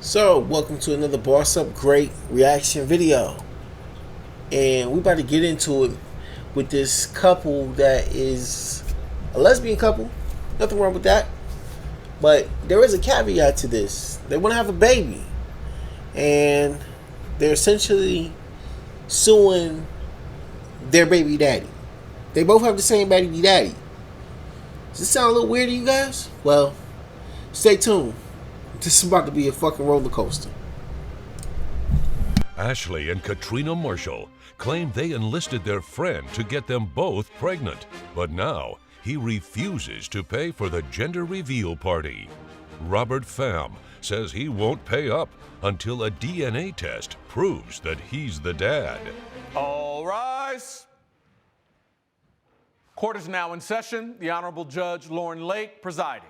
So, welcome to another Boss Up Great reaction video. And we about to get into it with this couple that is a lesbian couple. Nothing wrong with that. But there is a caveat to this. They want to have a baby. And they're essentially suing their baby daddy. They both have the same baby daddy. Does this sound a little weird to you guys? Well, stay tuned. This is about to be a fucking roller coaster. Ashley and Katrina Marshall claim they enlisted their friend to get them both pregnant, but now he refuses to pay for the gender reveal party. Robert Pham says he won't pay up until a DNA test proves that he's the dad. All rise. Court is now in session. The Honorable Judge Lauren Lake presiding.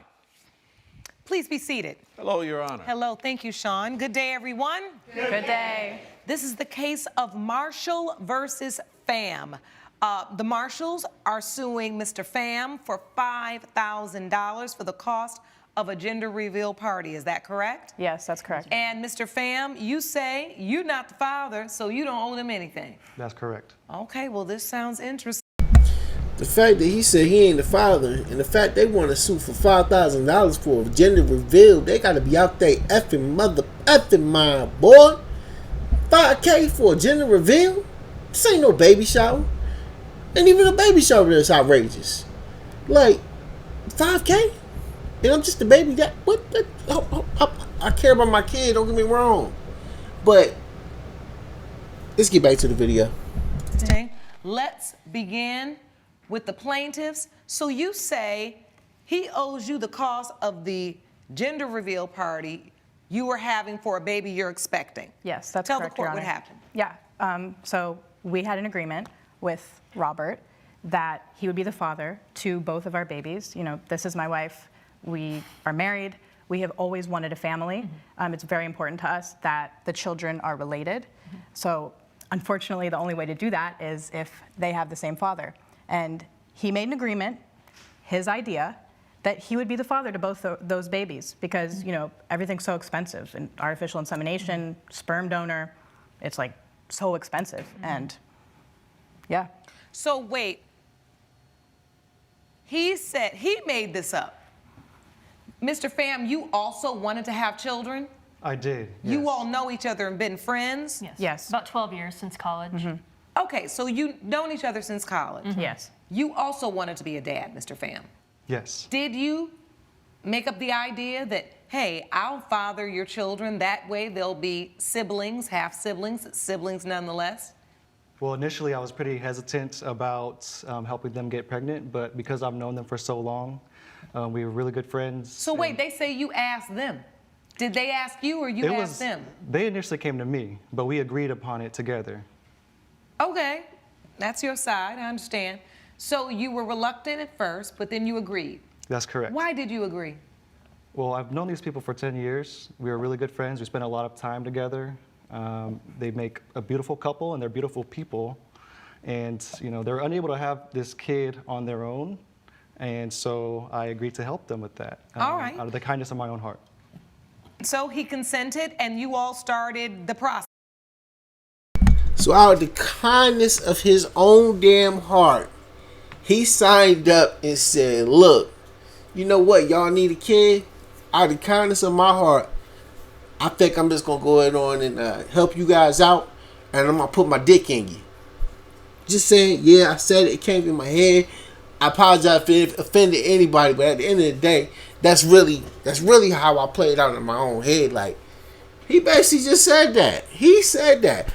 Please be seated. Hello, Your Honor. Hello, thank you, Sean. Good day, everyone. Good day. This is the case of Marshall versus Pham. The Marshalls are suing Mr. Pham for $5,000 for the cost of a gender reveal party. Is that correct? Yes, that's correct. And Mr. Pham, you say you're not the father, so you don't owe them anything. That's correct. Okay, well, this sounds interesting. The fact that he said he ain't the father, and the fact they want to sue for $5,000 for a gender reveal, they gotta be out there effing mother effing mind, boy. $5K for a gender reveal? This ain't no baby shower. And even a baby shower is outrageous. Like, $5K? And I'm just a baby that what the, I care about my kid, don't get me wrong. But let's get back to the video. Okay, let's begin with the plaintiffs. So you say he owes you the cost of the gender reveal party you were having for a baby you're expecting. Yes, that's Tell correct, the court Your what Honor. happened. Yeah, so we had an agreement with Robert that he would be the father to both of our babies. You know, this is my wife. We are married. We have always wanted a family. It's very important to us that the children are related. So unfortunately, the only way to do that is if they have the same father. And he made an agreement, his idea, that he would be the father to both those babies because, you know, everything's so expensive. And artificial insemination, sperm donor, it's like so expensive. And yeah. So wait, he said, he made this up. Mr. Pham, you also wanted to have children? I did. You yes. all know each other and been friends? Yes. Yes. About 12 years since college. Okay, so you've known each other since college. Yes. You also wanted to be a dad, Mr. Pham. Yes. Did you make up the idea that, hey, I'll father your children, that way they'll be siblings, half siblings, siblings nonetheless? Well, initially I was pretty hesitant about helping them get pregnant, but because I've known them for so long, we were really good friends. So wait, they say you asked them. Did they ask you or you asked them? They initially came to me, but we agreed upon it together. Okay, that's your side, I understand. So you were reluctant at first, but then you agreed. That's correct. Why did you agree? Well, I've known these people for 10 years. We were really good friends. We spent a lot of time together. They make a beautiful couple and they're beautiful people. And, you know, they're unable to have this kid on their own. And so I agreed to help them with that. All right. Out of the kindness of my own heart. So he consented and you all started the process. So out of the kindness of his own damn heart, he signed up and said, look, you know what, y'all need a kid? Out of the kindness of my heart, I think I'm just going to go ahead on and help you guys out, and I'm going to put my dick in you. Just saying, yeah, I said it, it came in my head. I apologize if it offended anybody, but at the end of the day, that's really how I played out in my own head. Like, he basically just said that. He said that.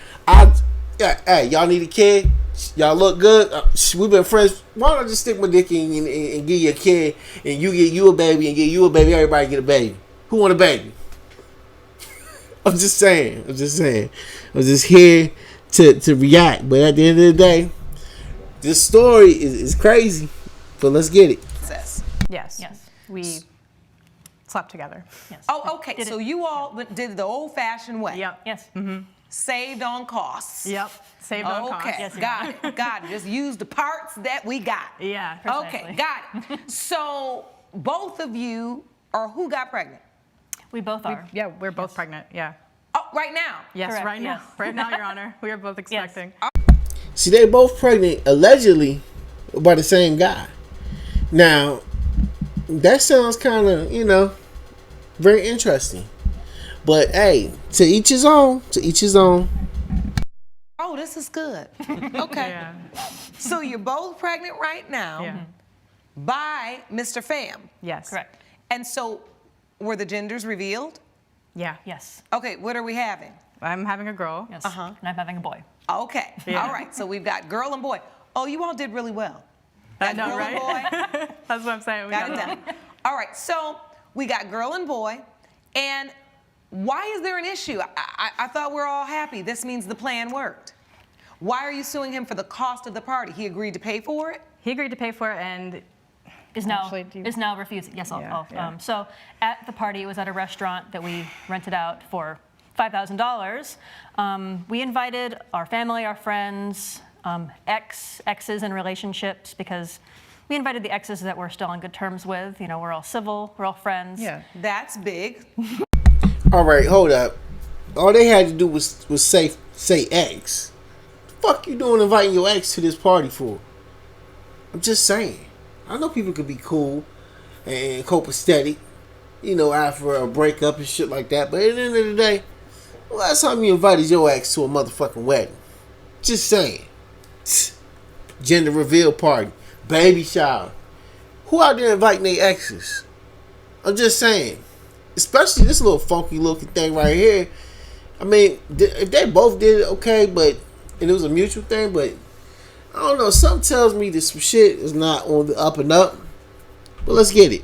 Hey, y'all need a kid? Y'all look good? We've been friends. Why don't I just stick my dick in and give you a kid, and you get you a baby, and get you a baby, everybody get a baby? Who want a baby? I'm just saying. I'm just here to react. But at the end of the day, this story is crazy. But let's get it. Yes. Yes. We slept together. Yes. Oh, okay. So you all did the old-fashioned way. Yep. Yes. Saved on costs. Yep. Saved on costs. Okay. Yes, Got it. Got it. Just use the parts that we got. Yeah. Okay. Got it. So both of you, or who got pregnant? We both are. We're both pregnant. Yeah. Oh, right now. Yes, Correct, right now. yes. Right now, Your Honor. We are both expecting. See, they both pregnant, allegedly, by the same guy. Now, that sounds kind of, very interesting. But, hey, to each his own. To each his own. Oh, this is good. Okay. Yeah. So you're both pregnant right now Yeah. by Mr. Pham. Yes. Correct. And so were the genders revealed? Yeah. Yes. Okay, what are we having? I'm having a girl. Yes. And I'm having a boy. Okay. Yeah. All right. So we've got girl and boy. Oh, you all did really well. I Got know, girl right? and boy. That's what I'm saying. We Got it got done. All right. So we got girl and boy. And why is there an issue? I thought we're all happy. This means the plan worked. Why are you suing him for the cost of the party? He agreed to pay for it? He agreed to pay for it, and Is now Actually, do you- is now refusing. Yes, Yeah, yeah. So at the party, it was at a restaurant that we rented out for $5,000. We invited our family, our friends, exes in relationships, because we invited the exes that we're still on good terms with. We're all civil, we're all friends. yeah. That's big. All right, hold up. All they had to do was say ex. The fuck you doing inviting your ex to this party for? I'm just saying. I know people could be cool and copacetic, after a breakup and shit like that. But at the end of the day, last time you invited your ex to a motherfucking wedding. Just saying. Gender reveal party. Baby shower. Who out there inviting their exes? I'm just saying. Especially this little funky looking thing right here. I mean, if they both did it, okay, and it was a mutual thing, but I don't know, something tells me this shit is not on the up and up. But let's get it.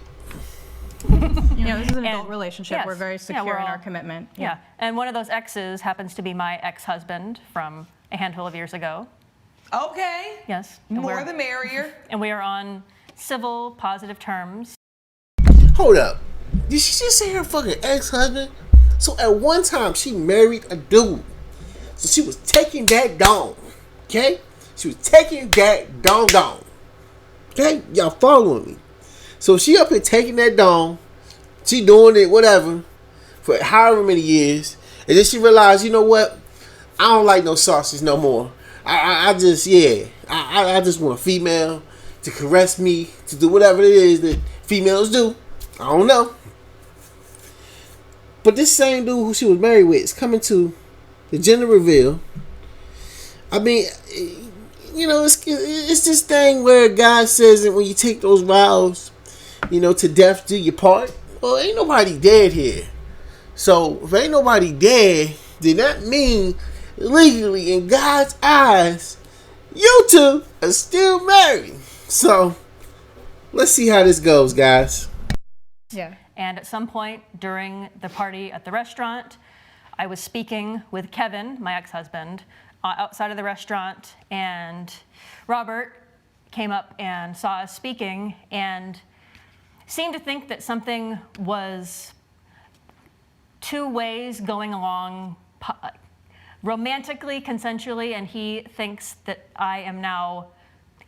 This is an adult And- relationship. yes. We're very Yeah, secure we're in our all- commitment. Yeah. And one of those exes happens to be my ex-husband from a handful of years ago. Okay. Yes. And More we're- the merrier. And we are on civil, positive terms. Hold up. Did she just say her fucking ex-husband? So at one time she married a dude. So she was taking that dong. Okay? She was taking that dong. Okay? Y'all following me. So she up here taking that dong. She doing it, whatever, for however many years. And then she realized, you know what? I don't like no sausage no more. I just want a female to caress me, to do whatever it is that females do. I don't know. But this same dude who she was married with is coming to the gender reveal. I mean, it's this thing where God says that when you take those vows, to death do your part. Well, ain't nobody dead here. So if ain't nobody dead, then that mean legally in God's eyes, you two are still married. So let's see how this goes, guys. Yeah. And at some point during the party at the restaurant, I was speaking with Kevin, my ex-husband, outside of the restaurant, and Robert came up and saw us speaking and seemed to think that something was two ways going along romantically, consensually, and he thinks that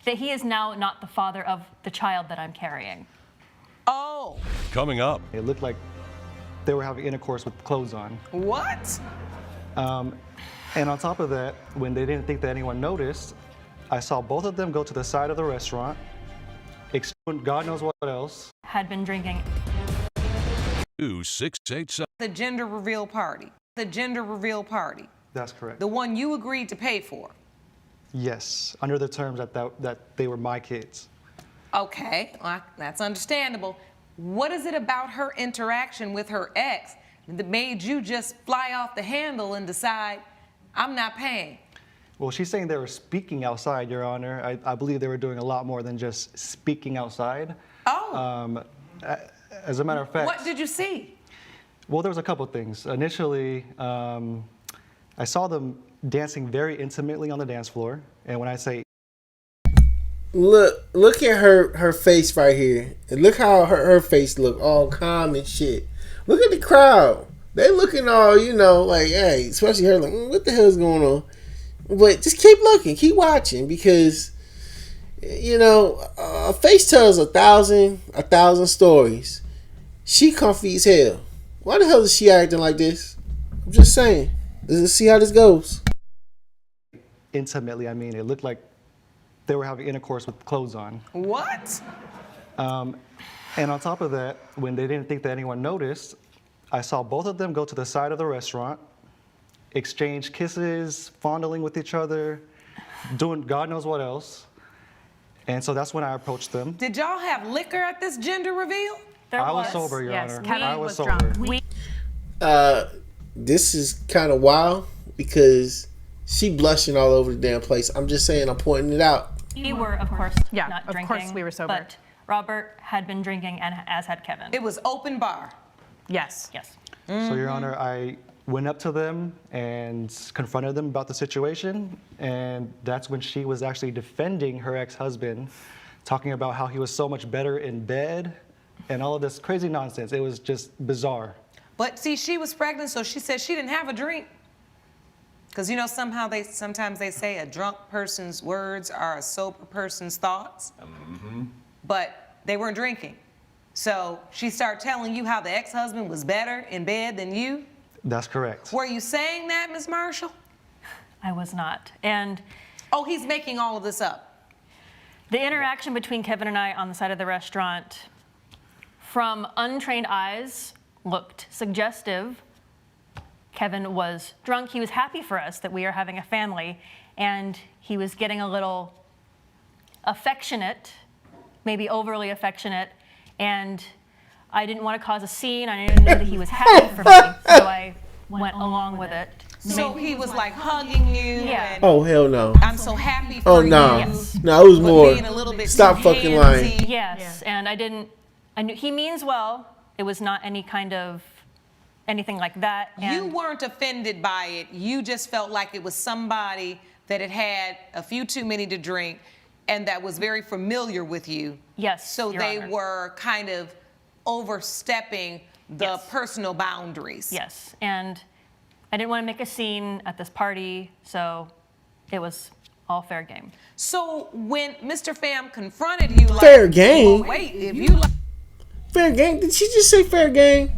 he is now not the father of the child that I'm carrying. Oh, Coming up, It looked like they were having intercourse with clothes on. what? And on top of that, when they didn't think that anyone noticed, I saw both of them go to the side of the restaurant, explode God knows what else. Had been drinking. 2687. The gender reveal party. The gender reveal party. That's correct. The one you agreed to pay for. Yes, under the terms that they were my kids. Okay, well, that's understandable. What is it about her interaction with her ex that made you just fly off the handle and decide, I'm not paying? Well, she's saying they were speaking outside, Your Honor. I believe they were doing a lot more than just speaking outside. Oh, As a matter of fact, what did you see? well, there was a couple things. Initially, I saw them dancing very intimately on the dance floor. And when I say Look at her face right here. And look how her face look all calm and shit. Look at the crowd. They looking all, like, hey, especially her, like, what the hell's going on? But just keep looking, keep watching, because, a face tells a thousand stories. She comfy as hell. Why the hell is she acting like this? I'm just saying. Let's see how this goes. Intimately, I mean, it looked like they were having intercourse with clothes on. What? And on top of that, when they didn't think that anyone noticed, I saw both of them go to the side of the restaurant, exchange kisses, fondling with each other, doing God knows what else. And so that's when I approached them. Did y'all have liquor at this gender reveal? I was sober, Your Yes, Honor. Kevin I was was sober. drunk. This is kind of wild because she blushing all over the damn place. I'm just saying, I'm pointing it out. We were, of course, Yeah, not of drinking. course we were sober. But Robert had been drinking, and as had Kevin. It was open bar. Yes. Yes. So, Your Honor, I went up to them and confronted them about the situation, and that's when she was actually defending her ex-husband, talking about how he was so much better in bed and all of this crazy nonsense. It was just bizarre. But see, she was pregnant, so she said she didn't have a drink. Because you know, sometimes they say a drunk person's words are a sober person's thoughts. But they weren't drinking. So she started telling you how the ex-husband was better in bed than you. That's correct. Were you saying that, Ms. Marshall? I was not. And Oh, he's making all of this up. the interaction between Kevin and I on the side of the restaurant, from untrained eyes, looked suggestive. Kevin was drunk. He was happy for us that we are having a family, and he was getting a little affectionate, maybe overly affectionate, and I didn't want to cause a scene. I didn't know that he was happy for me, so I went along with it. So he was like hugging you. Yeah. And Oh, hell no. I'm so happy for Oh, you. no. Yes. No, it was But more. being a little bit Stop too fucking lying. handsy. Yes, and I knew he means well. It was not any kind of anything like that. You And weren't offended by it. You just felt like it was somebody that had had a few too many to drink and that was very familiar with you. Yes, So Your they Honor. were kind of overstepping the Yes. personal boundaries. Yes, and I didn't want to make a scene at this party, so it was all fair game. So when Mr. Pham confronted you like, Fair game? well, wait, if you like Fair game? Did she just say fair game?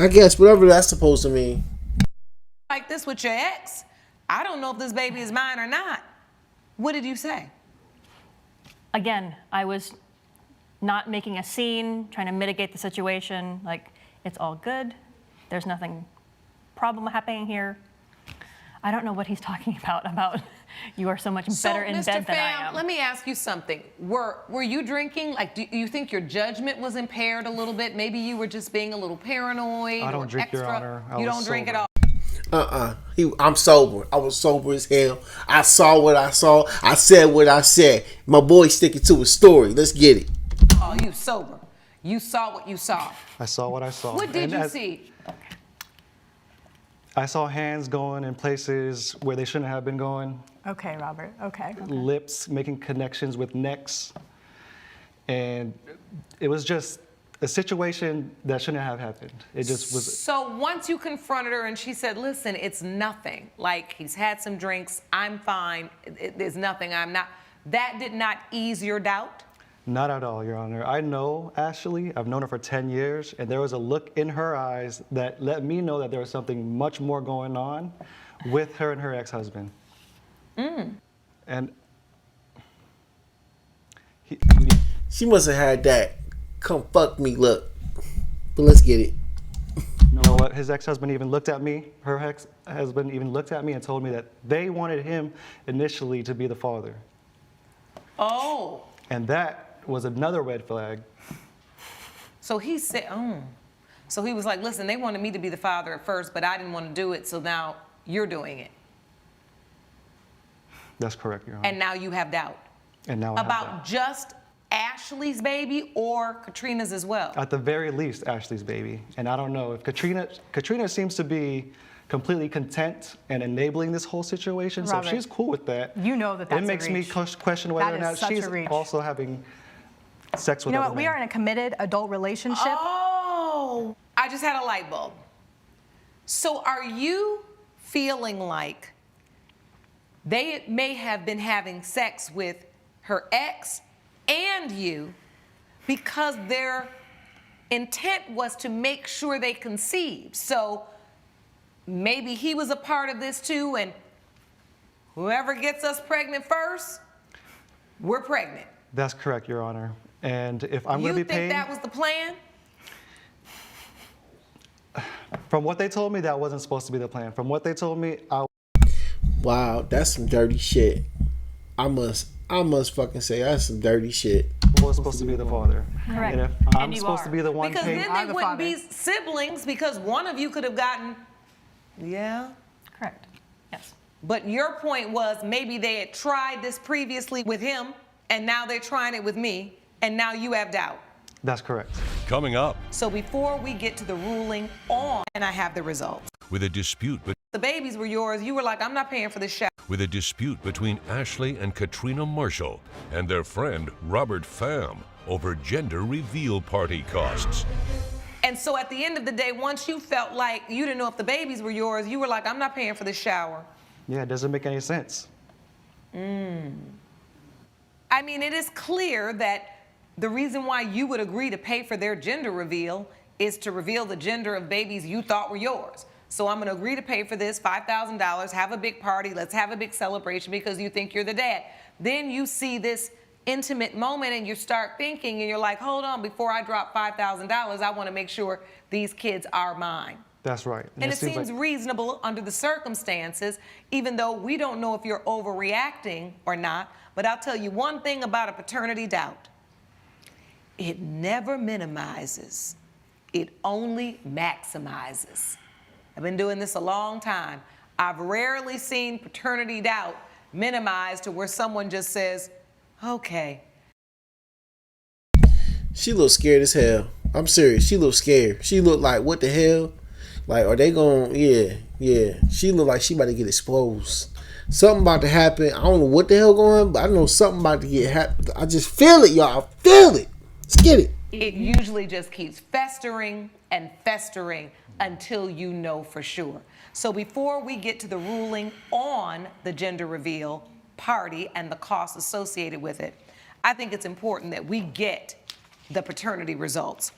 I guess, whatever that's supposed to mean. this with your ex, I don't know if this baby is mine or not. What did you say? Again, I was not making a scene, trying to mitigate the situation. Like, it's all good. There's nothing problem happening here. I don't know what he's talking about you are so much better in Mr. bed than I Pham, am. let me ask you something. Were you drinking? Like, do you think your judgment was impaired a little bit? Maybe you were just being a little paranoid. I don't or drink, Your extra. Honor. I You was don't drink at sober. all. I'm sober. I was sober as hell. I saw what I saw. I said what I said. My boy sticking to his story. Let's get it. Oh, you sober. You saw what you saw. I saw what I saw. What did And you as- see? I saw hands going in places where they shouldn't have been going, Okay, Robert. Okay. lips making connections with necks, and it was just a situation that shouldn't have happened. It just was. So once you confronted her and she said, listen, it's nothing. Like, he's had some drinks. I'm fine. There's nothing. I'm not. That did not ease your doubt? Not at all, Your Honor. I know Ashley. I've known her for 10 years, and there was a look in her eyes that let me know that there was something much more going on with her and her ex-husband. And She must have had that come fuck me look. But let's get it. you know what? His ex-husband even looked at me. Her ex-husband even looked at me and told me that they wanted him initially to be the father. Oh. And that was another red flag. So he said, So he was like, listen, they wanted me to be the father at first, but I didn't want to do it, so now you're doing it. That's correct, Your Honor. And now you have doubt. And now I have About that. just Ashley's baby or Katrina's as well? At the very least, Ashley's baby. And I don't know if Katrina seems to be completely content and enabling this whole situation. So Robert, if she's cool with that, you know that that's it a makes me reach. question whether That or is not such a she's reach. also having sex with You know other what? We men. are in a committed adult relationship. Oh, I just had a light bulb. So are you feeling like they may have been having sex with her ex and you because they're intent was to make sure they conceived. So maybe he was a part of this too, and whoever gets us pregnant first, we're pregnant. That's correct, Your Honor. And if I'm going to be paying... You think that was the plan? From what they told me, that wasn't supposed to be the plan. From what they told me, Wow, that's some dirty shit. I must fucking say that's some dirty shit. was supposed to be the father. Correct. And if I'm you supposed are. to be the one Because paying... then they wouldn't be siblings, because one of you could have gotten, yeah. Correct. Yes. But your point was maybe they had tried this previously with him, and now they're trying it with me, and now you have doubt. That's correct. Coming up, So before we get to the ruling on, and I have the results. with a dispute The babies were yours. You were like, I'm not paying for this shower. between Ashley and Katrina Marshall and their friend Robert Pham over gender reveal party costs. And so at the end of the day, once you felt like you didn't know if the babies were yours, you were like, I'm not paying for this shower. Yeah, it doesn't make any sense. I mean, it is clear that the reason why you would agree to pay for their gender reveal is to reveal the gender of babies you thought were yours. So I'm going to agree to pay for this $5,000, have a big party, let's have a big celebration because you think you're the dad. Then you see this intimate moment and you start thinking and you're like, hold on, before I drop $5,000, I want to make sure these kids are mine. That's right. And it seems like... reasonable under the circumstances, even though we don't know if you're overreacting or not. But I'll tell you one thing about a paternity doubt. It never minimizes. It only maximizes. I've been doing this a long time. I've rarely seen paternity doubt minimized to where someone just says, okay. She looked scared as hell. I'm serious. She looked scared. She looked like, what the hell? Like, are they going, yeah. She looked like she about to get exposed. Something about to happen. I don't know what the hell going on, but I know something about to get happen. I just feel it, y'all. I feel it. Let's get it. It usually just keeps festering and festering until you know for sure. So before we get to the ruling on the gender reveal party and the costs associated with it, I think it's important that we get the paternity results.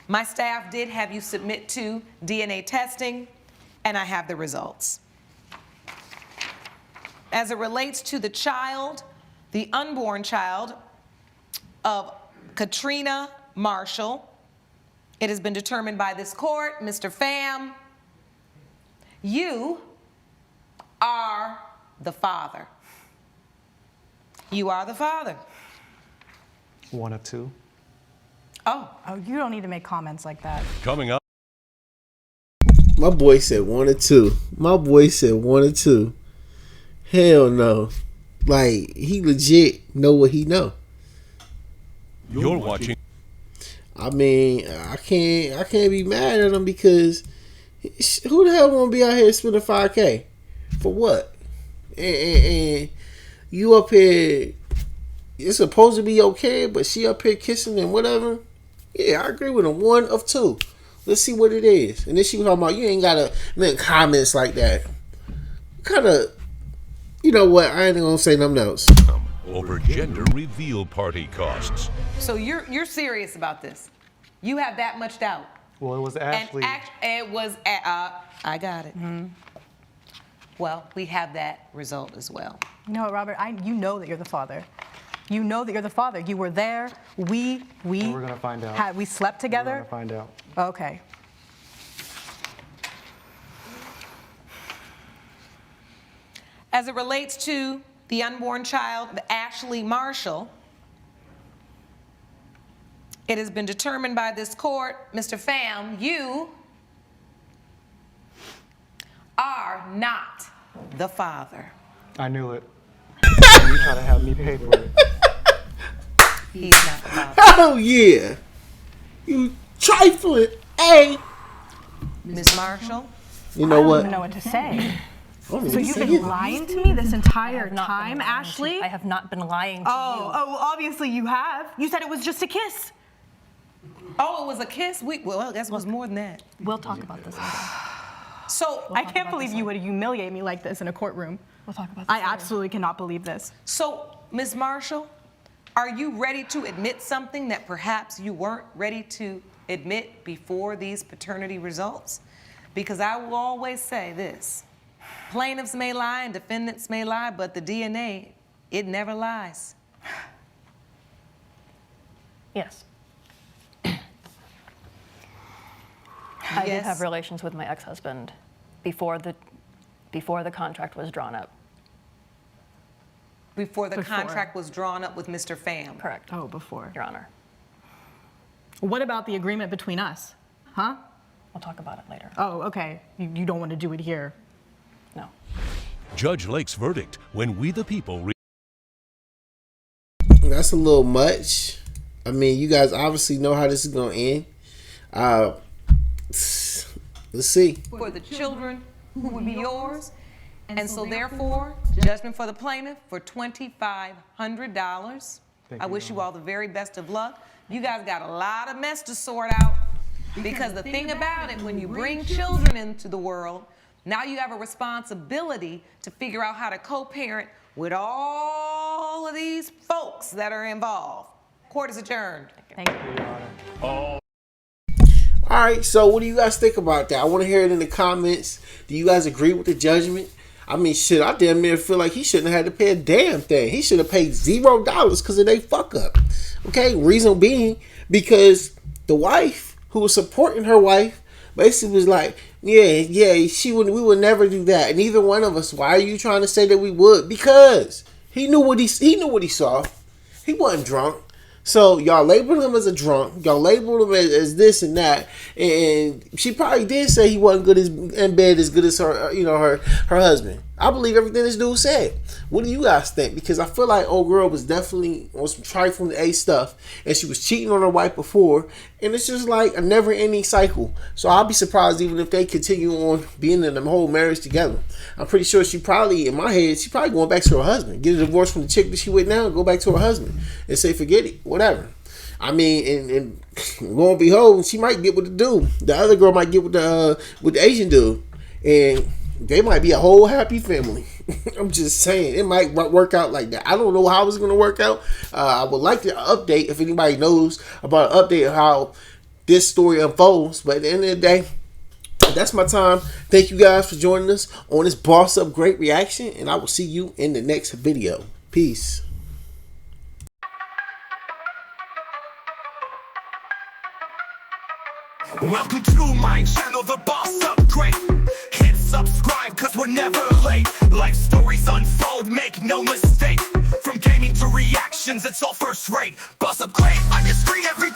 My staff did have you submit to DNA testing, and I have the results. As it relates to the child, the unborn child of Katrina Marshall, it has been determined by this court, Mr. Pham, you are the father. You are the father. One of two. Oh, You don't need to make comments like that. Coming up, My boy said 1 or 2. My boy said 1 or 2. Hell no. Like, he legit know what he know. you're watching I mean, I can't be mad at him because who the hell want to be out here spending $5K for what? And you up here, it's supposed to be okay, but she up here kissing and whatever. Yeah, I agree with him. 1 of 2. Let's see what it is. And then she was talking about you ain't gotta make comments like that. Kind of, you know what? I ain't gonna say nothing else. over gender reveal party costs. so you're serious about this? You have that much doubt? Well, it was Ashley. It was, I got it. Well, we have that result as well. You know what, Robert? You know that you're the father. You know that you're the father. You were there. We We're gonna find out. we slept We're together. gonna find out. Okay. As it relates to the unborn child of Ashley Marshall, it has been determined by this court, Mr. Pham, you are not the father. I knew it. You try to have me pay for it. He's not the father. Oh yeah, you trifling, hey. Ms. Marshall, You I know don't what? even know what to say. Oh, So you've been lying to me this entire Not been time, lying to- Ashley? I have not been lying to you. Oh, obviously you have. You said it was just a kiss. oh, it was a kiss? Well, I guess it was more than that. We'll talk about this later. So, I can't believe you would humiliate me like this in a courtroom. We'll talk about this I later. absolutely cannot believe this. so, Ms. Marshall, Are you ready to admit something that perhaps you weren't ready to admit before these paternity results? Because I will always say this, plaintiffs may lie and defendants may lie, but the DNA, it never lies. Yes. I did have relations with my ex-husband before the contract was drawn up. Before the contract was drawn up with Mr. Pham. Correct. Oh, before. Your Honor. What about the agreement between us? Huh? We'll talk about it later. Oh, okay. You don't want to do it here. No. Judge Lake's verdict when We the People. That's a little much. I mean, you guys obviously know how this is going to end. Let's see. For the children who would be yours. And so therefore, judgment for the plaintiff for $2,500. I wish you all the very best of luck. You guys got a lot of mess to sort out. Because the thing about it, when you bring children into the world, now you have a responsibility to figure out how to co-parent with all of these folks that are involved. Court is adjourned. Thank you. All right, so what do you guys think about that? I want to hear it in the comments. Do you guys agree with the judgment? I mean, shit, I damn near feel like he shouldn't have had to pay a damn thing. He should have paid $0 because of their fuck up. Okay, reason being because the wife who was supporting her wife basically was like, we would never do that. And neither one of us. Why are you trying to say that we would? Because he knew what he saw. He wasn't drunk. So y'all labeled him as a drunk. Y'all labeled him as this and that. And she probably did say he wasn't good in bed as good as her, her husband. I believe everything this dude said. What do you guys think? Because I feel like old girl was definitely on some trifling A stuff, and she was cheating on her wife before, and it's just like a never-ending cycle. So I'll be surprised even if they continue on being in the whole marriage together. I'm pretty sure she probably going back to her husband, get a divorce from the chick that she with now, and go back to her husband and say forget it, whatever. I mean, and lo and behold, she might get with the dude. The other girl might get with the Asian dude, and they might be a whole happy family. I'm just saying, it might work out like that. I don't know how it's going to work out. I would like to update if anybody knows about an update of how this story unfolds. But at the end of the day, that's my time. Thank you guys for joining us on this Boss Up Great Reaction, and I will see you in the next video. Peace. Welcome to my channel, the Boss Up Great. Hit subscribe cause we're never late. Life stories unfold, make no mistake. From gaming to reactions, it's all first rate. Boss Up Great on your screen every